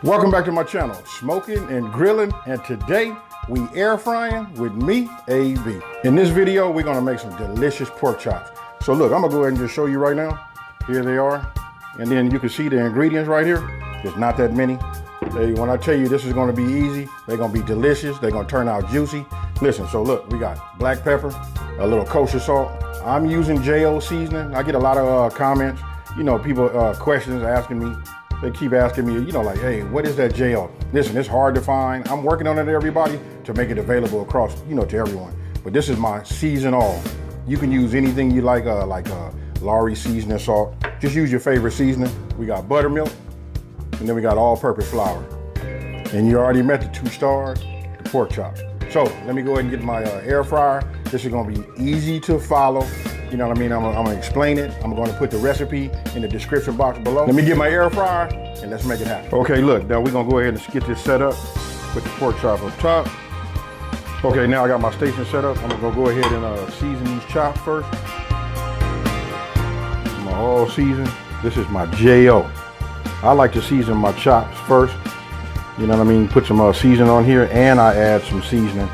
Welcome back to my channel, Smoking and Grilling, and today we air frying with me, AV. In this video, we're gonna make some delicious pork chops. So look, I'm gonna go ahead and just show you right now. Here they are. And then you can see the ingredients right here. There's not that many. When I tell you this is gonna be easy, they're gonna be delicious, they're gonna turn out juicy. Listen, so look, we got black pepper, a little kosher salt. I'm using JO seasoning. I get a lot of comments, people questions asking me. They keep asking me, like, hey, what is that JO? Listen, it's hard to find. I'm working on it, everybody, to make it available across, to everyone. But this is my season all. You can use anything you like Lowry seasoning salt. Just use your favorite seasoning. We got buttermilk, and then we got all-purpose flour. And you already met the 2 stars, the pork chops. So let me go ahead and get my air fryer. This is gonna be easy to follow. You know what I mean? I'm gonna explain it. I'm gonna put the recipe in the description box below. Let me get my air fryer and let's make it happen. Okay, look, now we're gonna go ahead and get this set up. Put the pork chop on top. Okay, now I got my station set up. I'm gonna go ahead and season these chops first. My all season. This is my JO. I like to season my chops first. You know what I mean? Put some seasoning on here, and I add some seasoning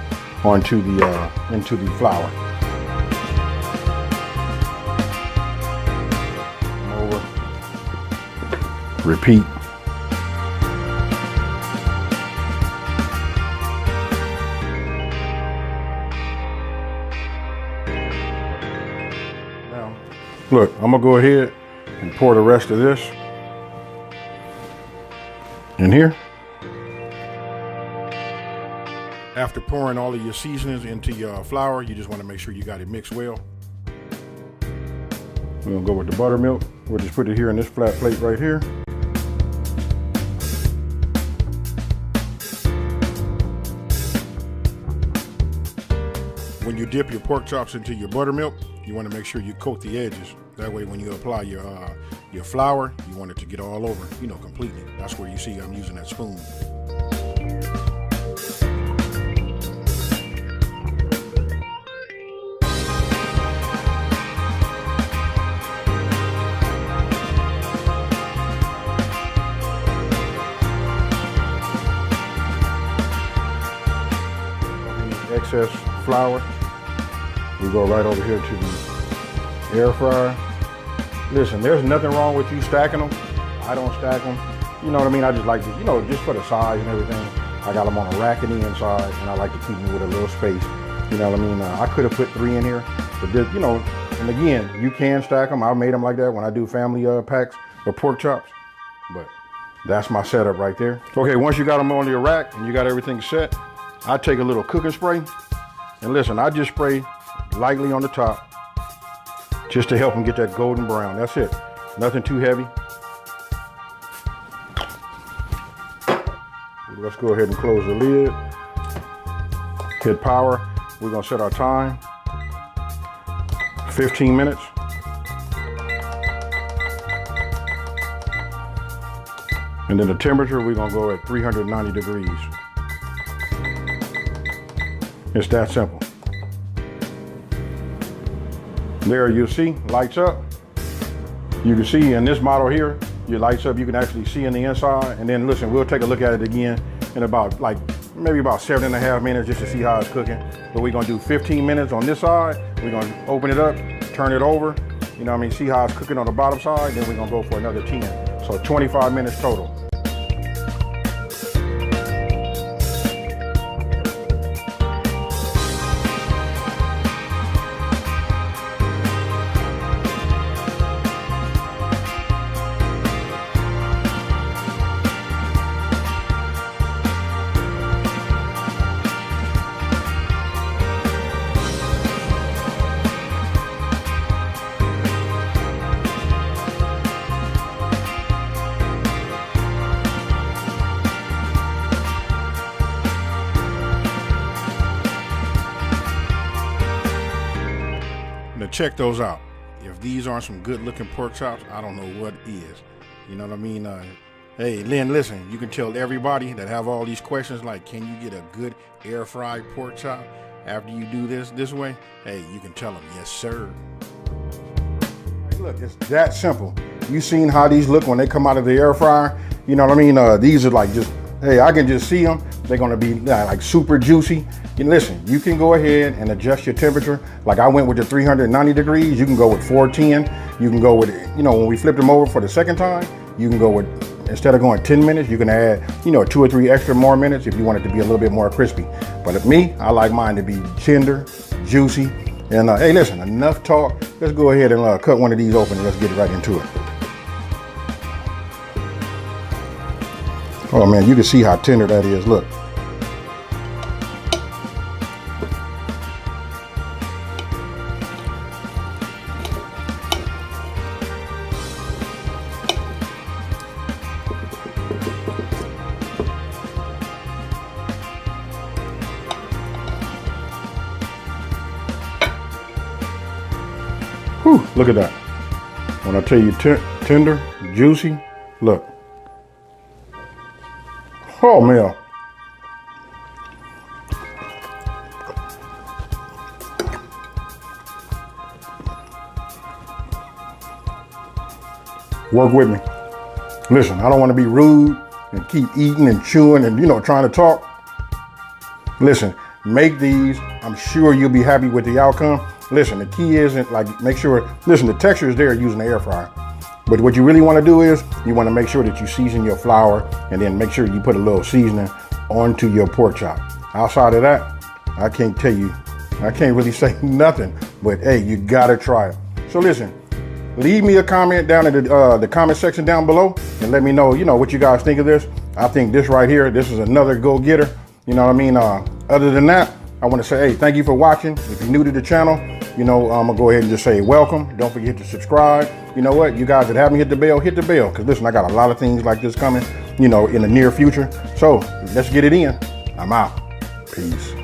onto the into the flour. Repeat. Now, look, I'm gonna go ahead and pour the rest of this in here. After pouring all of your seasonings into your flour, you just want to make sure you got it mixed well. We're gonna go with the buttermilk. We'll just put it here in this flat plate right here. When you dip your pork chops into your buttermilk, you want to make sure you coat the edges. That way when you apply your flour, you want it to get all over, completely. That's where you see I'm using that spoon. Excess flour, we go right over here to the air fryer. Listen, there's nothing wrong with you stacking them. I don't stack them. You know what I mean? I just like to, just for the size and everything. I got them on a rack in the inside, and I like to keep them with a little space. You know what I mean? I could have put 3 in here, but this, and again, you can stack them. I made them like that when I do family packs of pork chops, but that's my setup right there. Okay, once you got them on your rack and you got everything set, I take a little cooking spray, and listen, I just spray lightly on the top just to help them get that golden brown. That's it. Nothing too heavy. Let's go ahead and close the lid. Hit power. We're gonna set our time. 15 minutes. And then the temperature, we're gonna go at 390 degrees. It's that simple. There you see, lights up. You can see in this model here, your lights up, you can actually see in the inside. And then listen, we'll take a look at it again in about maybe about 7.5 minutes just to see how it's cooking. But we're gonna do 15 minutes on this side. We're gonna open it up, turn it over, see how it's cooking on the bottom side. Then we're gonna go for another 10. So 25 minutes total. Now check those out. If these aren't some good looking pork chops, I don't know what is. You know what I mean? Hey, Lynn, listen, you can tell everybody that have all these questions like, can you get a good air fried pork chop after you do this way? Hey, you can tell them, yes, sir. Look, it's that simple. You seen how these look when they come out of the air fryer. You know what I mean? These are like just, hey, I can just see them. They're gonna be like super juicy. And listen, you can go ahead and adjust your temperature. Like I went with the 390 degrees. You can go with 410. You can go with, you know, when we flipped them over for the second time, you can go with, instead of going 10 minutes, you can add, you know, 2 or 3 extra more minutes if you want it to be a little bit more crispy. But me, I like mine to be tender, juicy. And hey, listen, enough talk. Let's go ahead and cut one of these open and let's get right into it. Oh man, you can see how tender that is, look. Whew, look at that. When I tell you tender, juicy, look. Oh man. Work with me. Listen, I don't want to be rude and keep eating and chewing and, you know, trying to talk. Listen, make these. I'm sure you'll be happy with the outcome. Listen, the key isn't like, make sure, listen, the texture is there using the air fryer. But what you really want to do is you want to make sure that you season your flour and then make sure you put a little seasoning onto your pork chop. Outside of that, I can't tell you, I can't really say nothing, but hey, you got to try it. So listen, leave me a comment down in the comment section down below and let me know, you know, what you guys think of this. I think this right here, this is another go-getter. You know what I mean? Other than that, I want to say, hey, thank you for watching. If you're new to the channel, you know, I'm gonna go ahead and just say welcome. Don't forget to subscribe. You know what? You guys that haven't hit the bell, because listen, I got a lot of things like this coming, you know, in the near future. So let's get it in. I'm out. Peace.